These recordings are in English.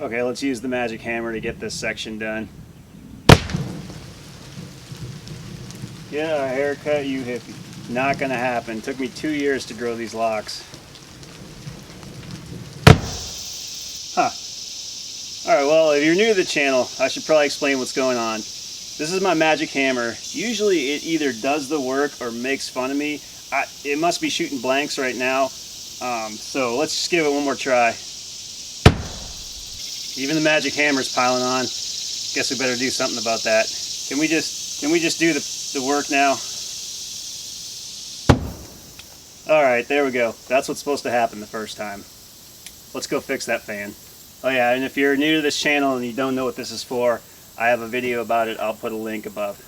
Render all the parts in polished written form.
Okay, let's use the magic hammer to get this section done. Get a haircut, you hippie. Not gonna happen. Took me 2 years to grow these locks. Huh. Alright, well, if you're new to the channel, I should probably explain what's going on. This is my magic hammer. Usually it either does the work or makes fun of me. It must be shooting blanks right now. So let's just give it one more try. Even the magic hammer's piling on. Guess we better do something about that. Can we just do the work now? Alright, there we go. That's what's supposed to happen the first time. Let's go fix that fan. Oh yeah, and if you're new to this channel and you don't know what this is for, I have a video about it. I'll put a link above.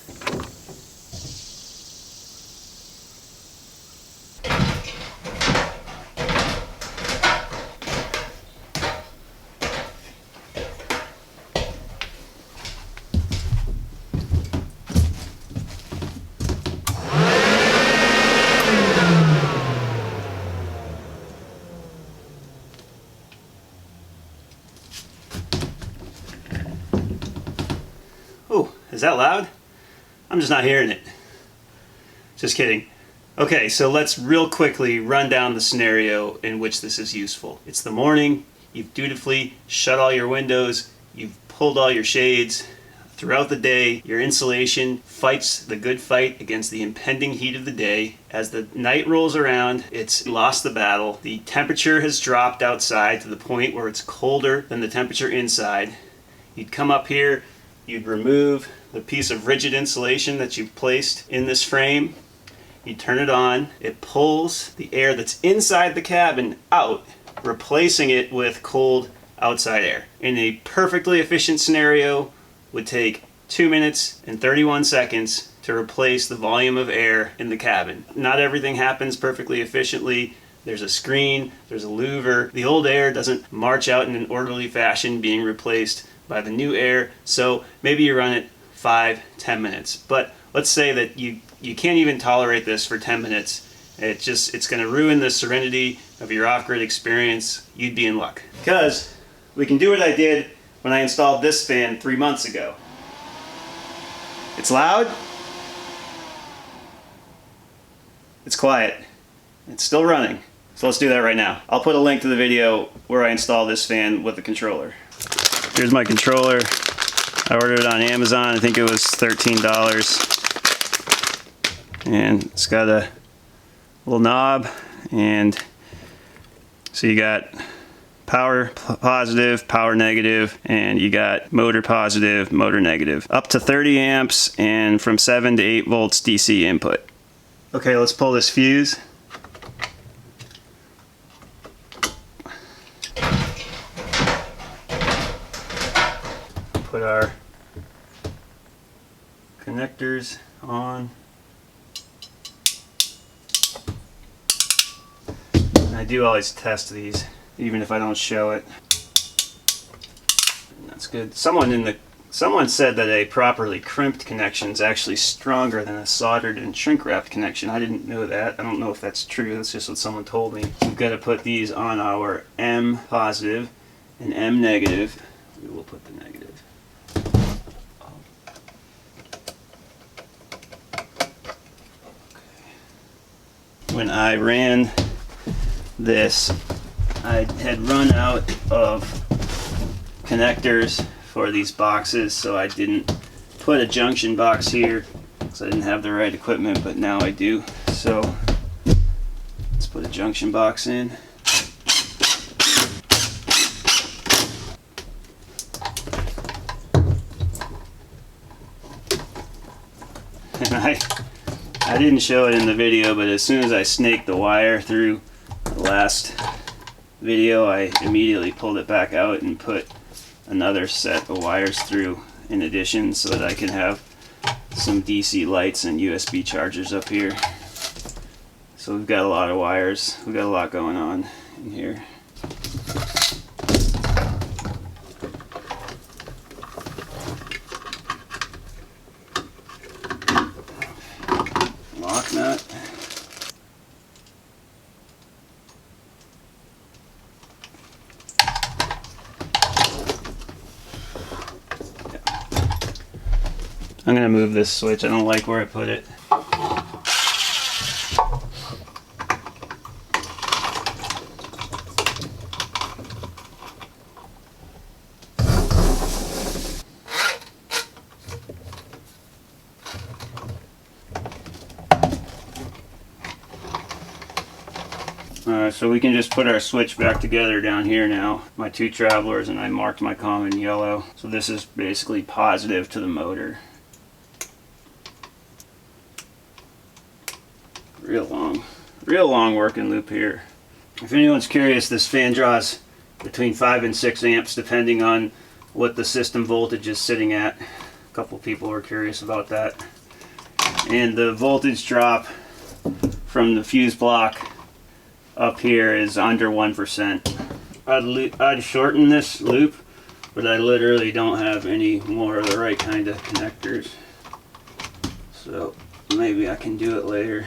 Oh, is that loud? I'm just not hearing it. Just kidding. Okay, so let's real quickly run down the scenario in which this is useful. It's the morning, you've dutifully shut all your windows, you've pulled all your shades. Throughout the day, your insulation fights the good fight against the impending heat of the day. As the night rolls around, it's lost the battle. The temperature has dropped outside to the point where it's colder than the temperature inside. You'd come up here, you'd remove the piece of rigid insulation that you've placed in this frame. You turn it on. It pulls the air that's inside the cabin out, replacing it with cold outside air. In a perfectly efficient scenario, would take 2 minutes and 31 seconds to replace the volume of air in the cabin. Not everything happens perfectly efficiently. There's a screen, there's a louver. The old air doesn't march out in an orderly fashion being replaced by the new air, so maybe you run it 5-10 minutes. But let's say that you can't even tolerate this for 10 minutes. It's going to ruin the serenity of your off-grid experience. You'd be in luck. Because we can do what I did when I installed this fan 3 months ago. It's loud. It's quiet. It's still running. So let's do that right now. I'll put a link to the video where I installed this fan with the controller. Here's my controller. I ordered it on Amazon. I think it was $13. And it's got a little knob. And so you got power positive, power negative, and you got motor positive, motor negative. Up to 30 amps and from 7 to 8 volts DC input. Okay, let's pull this fuse. Put our connectors on. And I do always test these, even if I don't show it. And that's good. Someone said that a properly crimped connection is actually stronger than a soldered and shrink wrapped connection. I didn't know that. I don't know if that's true. That's just what someone told me. We've got to put these on our M positive and M negative. We will put the negative. When I ran this, I had run out of connectors for these boxes, so I didn't put a junction box here because I didn't have the right equipment, but now I do. So let's put a junction box in. And I didn't show it in the video, but as soon as I snaked the wire through the last video, I immediately pulled it back out and put another set of wires through in addition so that I can have some DC lights and USB chargers up here. So we've got a lot of wires. We've got a lot going on in here. Lock nut. I'm gonna move this switch. I don't like where I put it. So we can just put our switch back together down here now. My two travelers, and I marked my comm in yellow. So this is basically positive to the motor. Real long working loop here. If anyone's curious, this fan draws between 5 and 6 amps depending on what the system voltage is sitting at. A couple people were curious about that. And the voltage drop from the fuse block up here is under 1%. I'd shorten this loop, but I literally don't have any more of the right kind of connectors. So maybe I can do it later.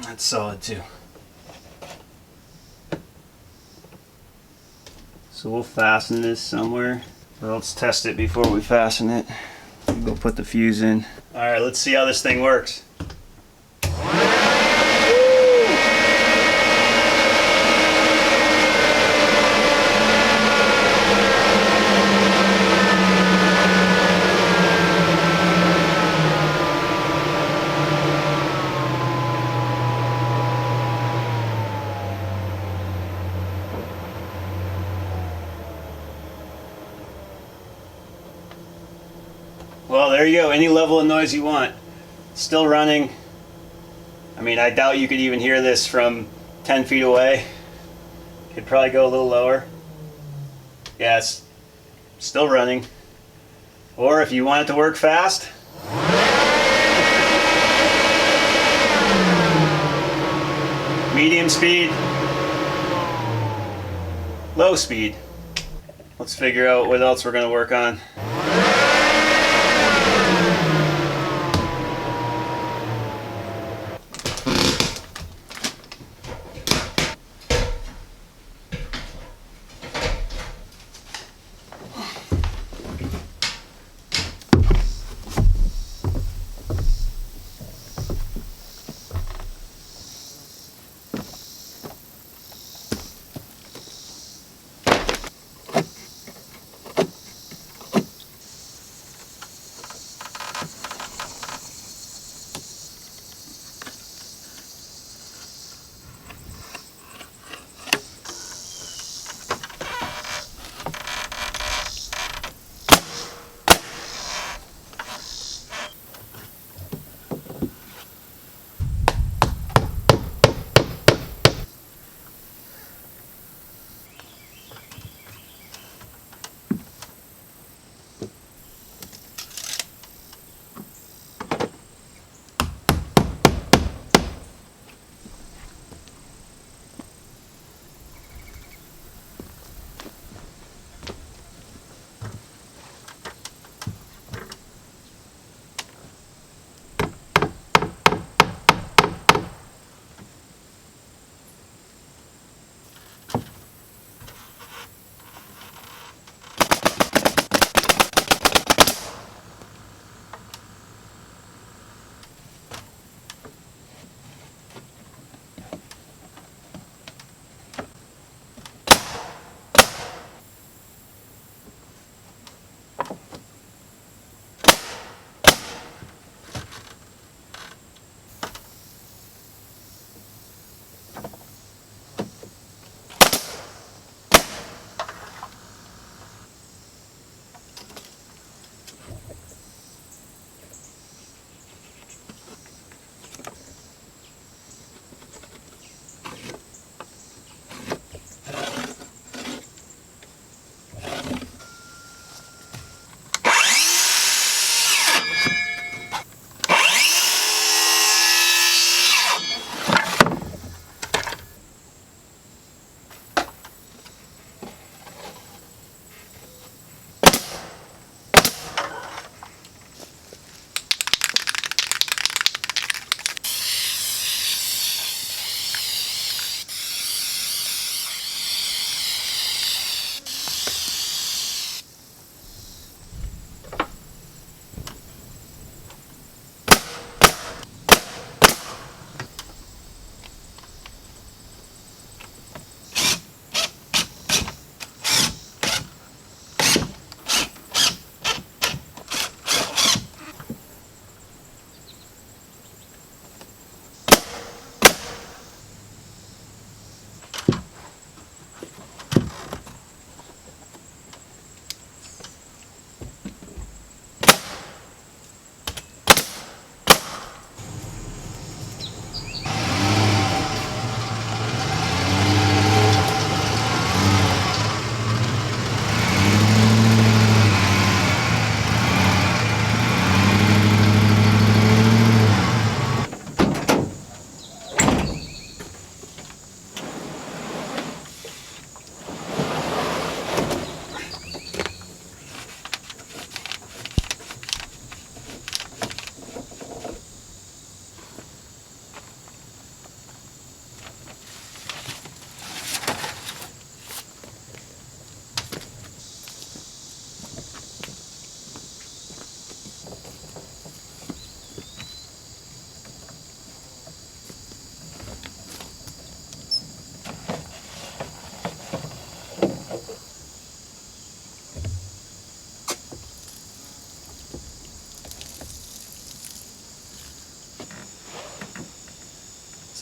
That's solid too. So we'll fasten this somewhere. But let's test it before we fasten it. We'll put the fuse in. Alright, let's see how this thing works. Well, there you go. Any level of noise you want. Still running. I mean, I doubt you could even hear this from 10 feet away. Could probably go a little lower. Yeah, it's still running. Or if you want it to work fast, medium speed, low speed. Let's figure out what else we're going to work on.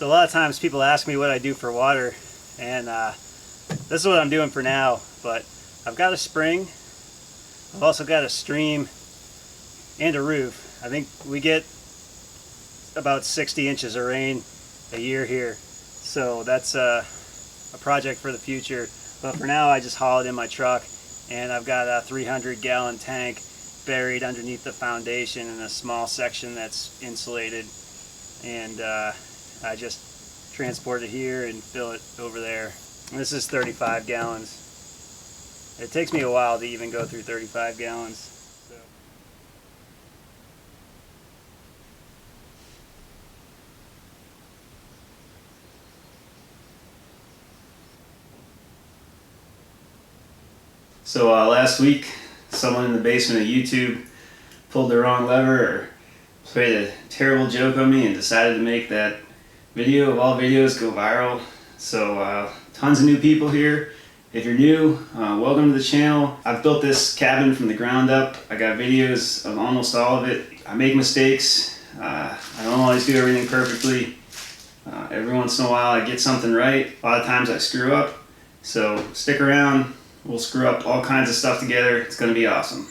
So a lot of times people ask me what I do for water, and this is what I'm doing for now, but I've got a spring, I've also got a stream and a roof. I think we get about 60 inches of rain a year here, so that's a project for the future. But for now I just haul it in my truck, and I've got a 300-gallon tank buried underneath the foundation in a small section that's insulated, and I just transport it here and fill it over there. And this is 35 gallons. It takes me a while to even go through 35 gallons. So last week, someone in the basement of YouTube pulled the wrong lever or played a terrible joke on me and decided to make that video of all videos go viral. So tons of new people here. If you're new, welcome to the channel. I've built this cabin from the ground up. I got videos of almost all of it. I make mistakes. I don't always do everything perfectly. Every once in a while I get something right. A lot of times I screw up. So stick around. We'll screw up all kinds of stuff together. It's going to be awesome.